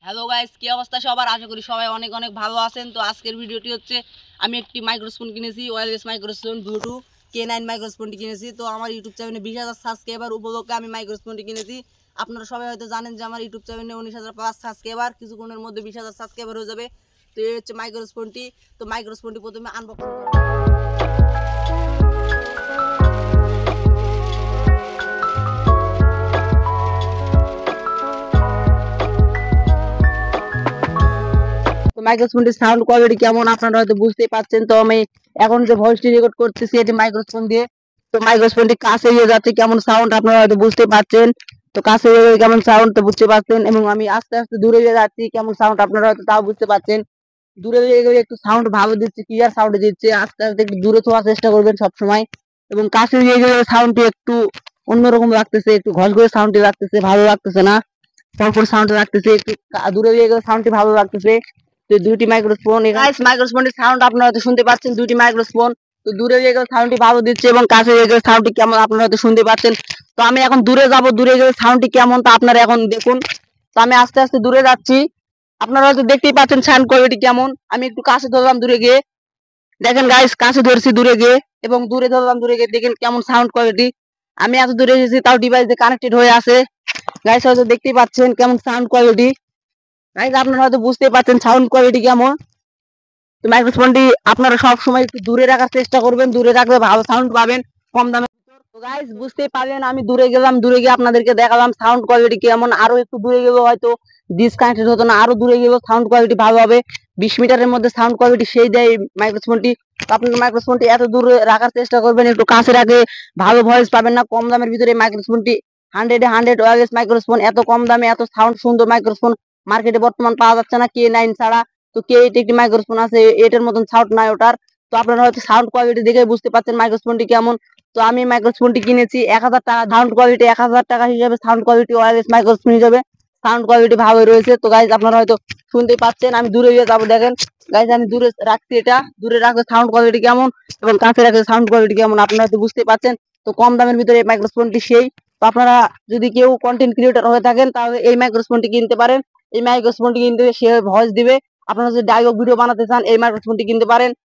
Hello guys, কি অবস্থা সবার? আশা করি সবাই অনেক অনেক ভালো আছেন। তো আজকের ভিডিওটি হচ্ছে আমি একটি মাইক্রোফোন কিনেছি, ওয়্যারলেস মাইক্রোফোন ব্লুটুথ K9 মাইক্রোফোনটি কিনেছি। তো আমার ইউটিউব চ্যানেলে 20,000 সাবস্ক্রাইবার উপলক্ষে আমি মাইক্রোফোনটি কিনেছি। আপনারা সবাই হয়তো জানেন যে আমার ইউটিউব চ্যানেলে 19,000+ সাবস্ক্রাইবার, কিছুক্ষণের মধ্যে 20,000 সাবস্ক্রাইবার হয়ে যাবে। তো এই হচ্ছে মাইক্রোফোনটি। তো মাইক্রোফোনটি প্রথমে আনবক্সিং মাইক্রোফোনটির সাউন্ড কোয়ালিটি কেমন আপনারা হয়তো বুঝতেই পারছেন। তো আমি এখন যে ভয়েসটি রেকর্ড করতেছি এটি মাইক্রোফোন দিয়ে। তো মাইক্রোফোনটি কাছে নিয়ে যাচ্ছে, কেমন সাউন্ড আপনারা হয়তো বুঝতে পারছেন। তো কাছে গিয়ে কেমন সাউন্ড তো বুঝতে পারছেন, এবং আমি আস্তে আস্তে দূরে গিয়ে যাচ্ছি, কেমন সাউন্ড আপনারা হয়তো তাও বুঝতে পারছেন। দূরে গিয়ে একটু সাউন্ড ভালো দিচ্ছে, ক্লিয়ার সাউন্ড দিচ্ছে। আস্তে আস্তে একটু দূরে থাকার চেষ্টা করবেন সব সময়, এবং কাছে গিয়ে গেলে সাউন্ডটি একটু অন্যরকম লাগতেছে, একটু ঘন করে সাউন্ডটি লাগতেছে, ভালো লাগতেছে না। তারপর সাউন্ড লাগতেছে একটু দূরে গিয়ে গেলে সাউন্ডটি ভালো লাগতেছে। তো দুইটি মাইক্রোফোন, গাইস মাইক্রোফোনের সাউন্ড আপনারা হয়তো শুনতে পাচ্ছেন, দুইটি মাইক্রোফোন। তো দূরে গিয়ে গেলে সাউন্ডটি ভালো দিচ্ছে, এবং কাছে গিয়ে গেলে সাউন্ডটি কেমন আপনারা হয়তো শুনতে পাচ্ছেন। তো আমি এখন দূরে যাব, দূরে গেলে সাউন্ডটি কেমন তা আপনারা এখন দেখুন। তো আমি আস্তে আস্তে দূরে যাচ্ছি, আপনারা হয়তো দেখতেই পাচ্ছেন সাউন্ড কোয়ালিটি কেমন। আমি একটু কাছে ধরলাম দূরে গিয়ে, দেখেন গাইস কাছে ধরছি দূরে গিয়ে, এবং দূরে ধরলাম দূরে গিয়ে, দেখেন কেমন সাউন্ড কোয়ালিটি। আমি এত দূরে এসেছি তাও ডিভাইস দিয়ে কানেক্টেড হয়ে আছে। গাইস হয়তো দেখতেই পাচ্ছেন কেমন সাউন্ড কোয়ালিটি। গাইস আপনারা হয়তো বুঝতেই পারছেন সাউন্ড কোয়ালিটি কেমন। তো মাইক্রোফোনটি আপনারা সব সময় একটু দূরে রাখার চেষ্টা করবেন, দূরে রাখলে ভালো সাউন্ড পাবেন কম দামে। তো গাইস বুঝতেই পারলেন, আমি দূরে গেলাম, দূরে গিয়ে আপনাদেরকে দেখালাম সাউন্ড কোয়ালিটি কেমন। আরো একটু দূরে গেলেও হয়তো ডিসকানেক্টেড হতো না, আরো দূরে গেলেও সাউন্ড কোয়ালিটি ভালো হবে। 20 মিটারের মধ্যে সাউন্ড কোয়ালিটি সেই দেয় মাইক্রোফোনটি। তো আপনার মাইক্রোফোনটি এত দূরে রাখার চেষ্টা করবেন, একটু কাছে রাখলে ভালো ভয়েস পাবেন না। কম দামের ভিতরে মাইক্রোফোনটি 100 ওয়্যারলেস মাইক্রোফোন, এত কম দামে এত সাউন্ড সুন্দর মাইক্রোফোন মার্কেটে বর্তমান পাওয়া যাচ্ছে না, K9 ছাড়া। তো K8 একটি মাইক্রোফোন আছে, এটার মতন সাউন্ড নাই ওটার। তো আপনারা হয়তো সাউন্ড কোয়ালিটি দেখে বুঝতে পারছেন মাইক্রোফোনটি কেমন। তো আমি মাইক্রোফোনটি কিনেছি 1,000 টাকা, সাউন্ড কোয়ালিটি 1,000 টাকা হিসাবে, সাউন্ড কোয়ালিটি ওয়্যারলেস মাইক্রোফোন হিসাবে সাউন্ড কোয়ালিটি ভালো রয়েছে। তো গাইজ আপনারা হয়তো শুনতেই পাচ্ছেন, আমি দূরে গিয়ে যাবো, দেখেন গাইজ আমি দূরে রাখছি, এটা দূরে রাখলে সাউন্ড কোয়ালিটি কেমন, এবং কাছে রাখলে সাউন্ড কোয়ালিটি কেমন আপনারা হয়তো বুঝতেই পারছেন। তো কম দামের ভিতরে এই মাইক্রোফোনটি সেই। তো আপনারা যদি কেউ কন্টেন্ট ক্রিয়েটর হয়ে থাকেন তাহলে এই মাইক্রোফোনটি কিনতে পারেন। এই মাইক্রোফোনটি কিনতে সে ভয়েস দিবে। আপনারা যদি ডায়লগ ভিডিও বানাতে চান এই মাইক্রোফোনটি কিনতে পারেন।